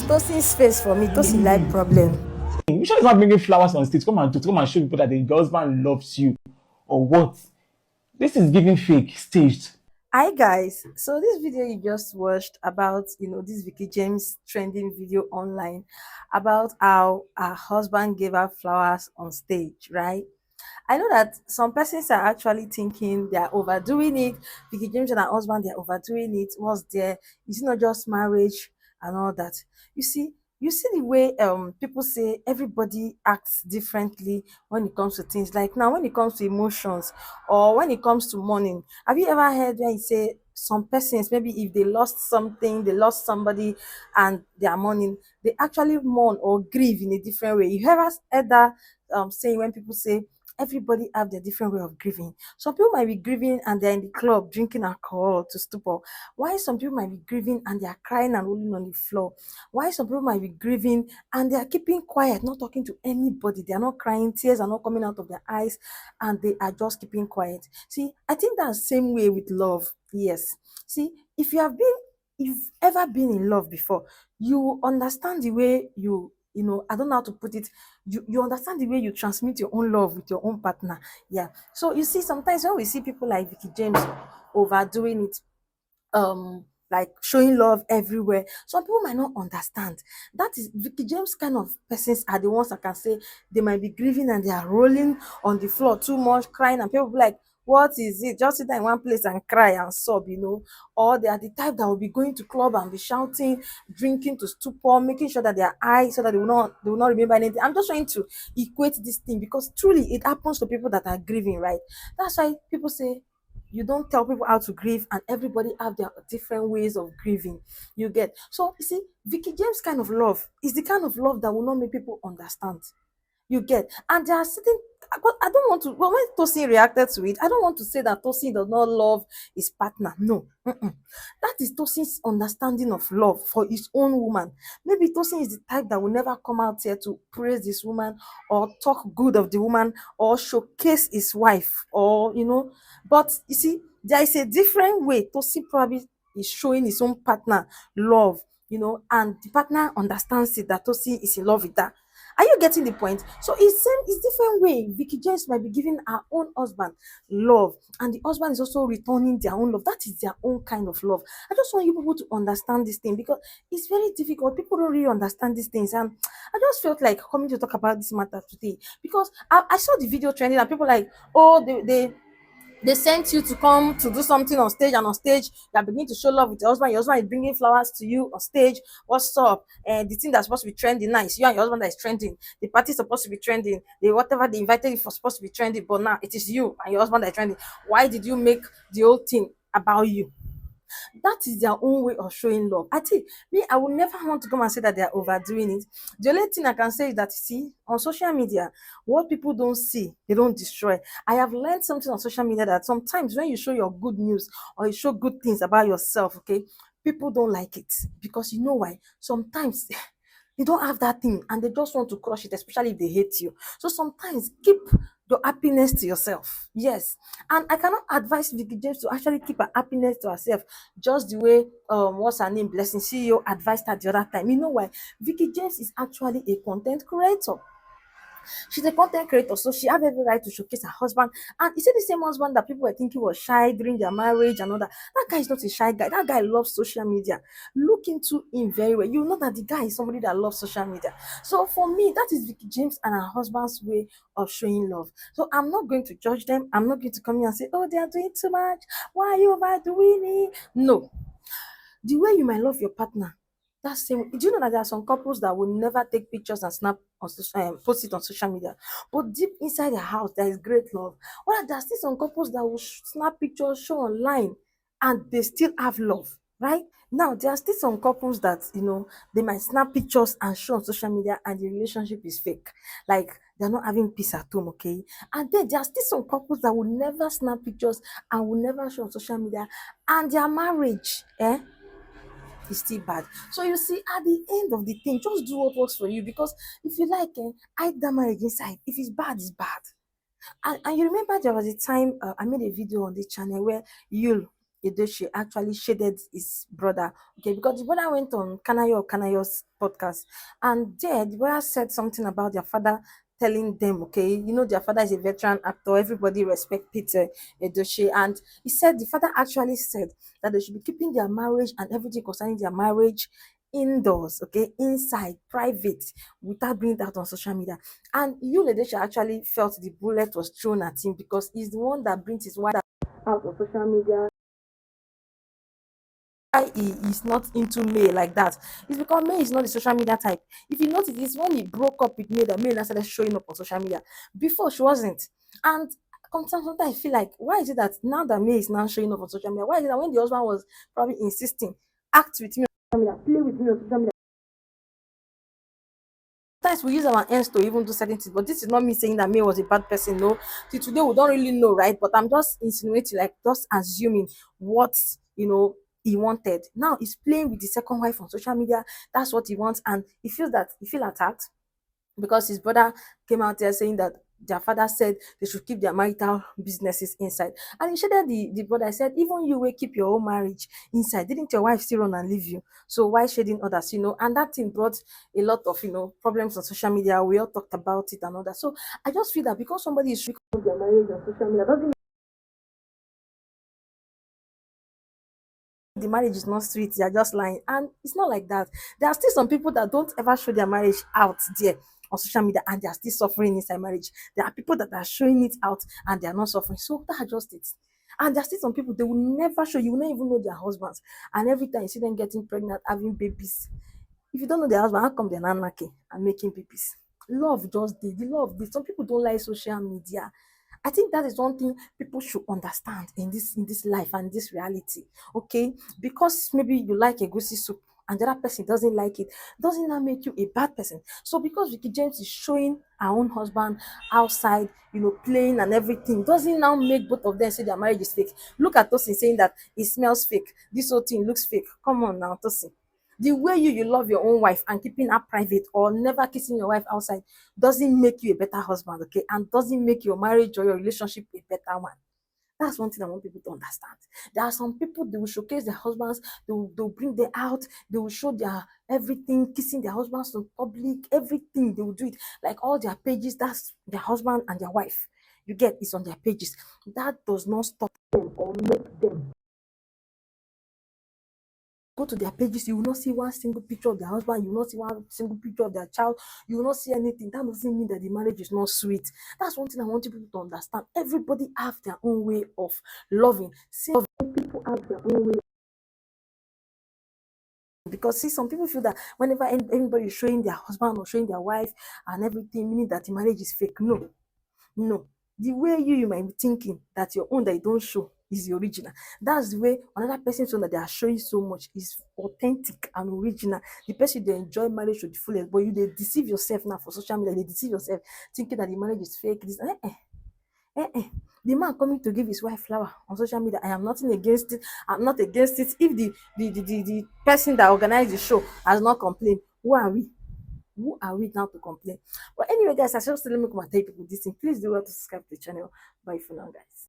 Tosin's face for me, Tosin like problem. You sure it's not bringing flowers on stage? Come and show people that the husband loves you, or what? This is giving fake, staged. Hi guys, so this video you just watched about this Veekee James trending video online about how her husband gave her flowers on stage, right? I know that some persons are actually thinking they are overdoing it. Veekee James and her husband, they are overdoing it. What's there? Is it not just marriage and all that? You see, you see the way people say everybody acts differently when it comes to things. Like now, when it comes to emotions or when it comes to mourning, have you ever heard when you say some persons maybe if they lost something, they lost somebody, and they are mourning, they actually mourn or grieve in a different way. You ever heard that saying when people say everybody have their different way of grieving. Some people might be grieving and they're in the club drinking alcohol to stupor. Why some people might be grieving and they are crying and rolling on the floor. Why some people might be grieving and they are keeping quiet, not talking to anybody. They are not crying, tears are not coming out of their eyes, and they are just keeping quiet. See, I think that's the same way with love. Yes. See, if you've ever been in love before, you understand the way I don't know how to put it. You understand the way you transmit your own love with your own partner. Yeah. So you see, sometimes when we see people like Veekee James overdoing it, like showing love everywhere, some people might not understand. That is Veekee James kind of persons are the ones that can say they might be grieving and they are rolling on the floor too much, crying, and people be like, what is it? Just sit there in one place and cry and sob. Or they are the type that will be going to club and be shouting, drinking to stupor, making sure that their eyes so that they will not remember anything. I'm just trying to equate this thing because truly it happens to people that are grieving, right? That's why people say you don't tell people how to grieve, and everybody have their different ways of grieving. You get? So you see, Veekee James kind of love is the kind of love that will not make people understand. You get? And there are certain, but I don't want to, well, when Tosin reacted to it, I don't want to say that Tosin does not love his partner. No. Mm-mm. That is Tosin's understanding of love for his own woman. Maybe Tosin is the type that will never come out here to praise this woman or talk good of the woman or showcase his wife or. But you see, there is a different way Tosin probably is showing his own partner love, and the partner understands it that Tosin is in love with her. Are you getting the point? So it's different way. Veekee James might be giving her own husband love, and the husband is also returning their own love. That is their own kind of love. I just want you people to understand this thing because it's very difficult. People don't really understand these things, and I just felt like coming to talk about this matter today because I saw the video trending and people like, oh, they sent you to come to do something on stage, and on stage you are beginning to show love with your husband is bringing flowers to you on stage. What's up? And the thing that's supposed to be trending now is you and your husband that is trending. The party is supposed to be trending. The whatever they invited you for supposed to be trending, but now it is you and your husband that is trending. Why did you make the whole thing about you? That is their own way of showing love. I think me, I would never want to come and say that they are overdoing it. The only thing I can say is that, see, on social media, what people don't see, they don't destroy. I have learned something on social media that sometimes when you show your good news or you show good things about yourself, okay, people don't like it because you know why? Sometimes they don't have that thing and they just want to crush it, especially if they hate you. So sometimes keep your happiness to yourself. Yes. And I cannot advise Veekee James to actually keep her happiness to herself, just the way what's her name, Blessing CEO advised her the other time. You know why? Veekee James is actually a content creator. She's a content creator, so she have every right to showcase her husband. And is it the same husband that people were thinking was shy during their marriage and all that? That guy is not a shy guy. That guy loves social media. Look into him very well. You know that the guy is somebody that loves social media. So for me, that is Veekee James and her husband's way of showing love. So I'm not going to judge them. I'm not going to come here and say, oh, they are doing too much. Why are you overdoing it? No. The way you might love your partner, that's same. Do you know that there are some couples that will never take pictures and snap on post it on social media, but deep inside their house there is great love. Well, there are still some couples that will snap pictures, show online, and they still have love, right? Now there are still some couples that they might snap pictures and show on social media, and the relationship is fake, like they're not having peace at home, okay? And then there are still some couples that will never snap pictures and will never show on social media, and their marriage, is still bad. So you see, at the end of the thing, just do what works for you. Because if you like, hide that marriage inside. If it's bad, it's bad. And you remember there was a time I made a video on this channel where Edochie actually shaded his brother. Okay, because the brother went on Kanayo's podcast, and there the brother said something about their father telling them, okay, their father is a veteran actor, everybody respect Peter Edochie, and he said the father actually said that they should be keeping their marriage and everything concerning their marriage indoors, okay, inside, private, without bringing that on social media. And Ledesha actually felt the bullet was thrown at him because he's the one that brings his wife out on social media. Why he is not into May like that. It's because May is not the social media type. If you notice, it's when he broke up with May that May now started showing up on social media. Before she wasn't. And sometimes I feel like, why is it that now that May is now showing up on social media, why is it that when the husband was probably insisting, act with me on social media, play with me on social media? Sometimes we use our ends to even do certain things, but this is not me saying that May was a bad person. No, till today we don't really know, right? But I'm just insinuating, like just assuming what he wanted. Now he's playing with the second wife on social media. That's what he wants, and he feel attacked because his brother came out there saying that their father said they should keep their marital businesses inside. And he shaded the brother. Said, even you will keep your own marriage inside. Didn't your wife still run and leave you? So why shading others? And that thing brought a lot of problems on social media. We all talked about it and all that. So I just feel that because somebody is their marriage on social media doesn't the marriage is not sweet, they're just lying. And it's not like that. There are still some people that don't ever show their marriage out there on social media and they are still suffering inside marriage. There are people that are showing it out and they are not suffering. So that's just it. And there's still some people they will never show, you will not even know their husbands. And every time you see them getting pregnant, having babies, if you don't know their husband, how come they're not knacking and making babies? Love just did. The love did. Some people don't like social media. I think that is one thing people should understand in this life and this reality. Okay, because maybe you like a goosey soup and the other person doesn't like it, doesn't that make you a bad person? So because Veekee James is showing her own husband outside, playing and everything, doesn't now make both of them say their marriage is fake. Look at Tosin saying that it smells fake. This whole thing looks fake. Come on now, Tosin. The way you love your own wife and keeping her private or never kissing your wife outside doesn't make you a better husband, okay? And doesn't make your marriage or your relationship a better one. That's one thing I want people to understand. There are some people, they will showcase their husbands, they'll bring them out, they will show their everything, kissing their husbands in public, everything, they will do it. Like all their pages, that's their husband and their wife. You get it's on their pages. That does not stop them or make them go to their pages. You will not see one single picture of their husband, you will not see one single picture of their child, you will not see anything. That doesn't mean that the marriage is not sweet. That's one thing I want people to understand. Everybody have their own way of loving. See, people have their own way, because see, some people feel that whenever anybody is showing their husband or showing their wife and everything, meaning that the marriage is fake. No, no. The way you might be thinking that your own that you don't show is the original. That's the way another person's own that they are showing so much is authentic and original. The person they enjoy marriage to the fullest, but you they deceive yourself now for social media. They deceive yourself thinking that the marriage is fake. This the man coming to give his wife flower on social media, I am nothing against it. I'm not against it. If the person that organized the show has not complained, who are we? Who are we now to complain? But anyway, guys, I just let me come and tell people this thing. Please do well to subscribe to the channel. Bye for now, guys.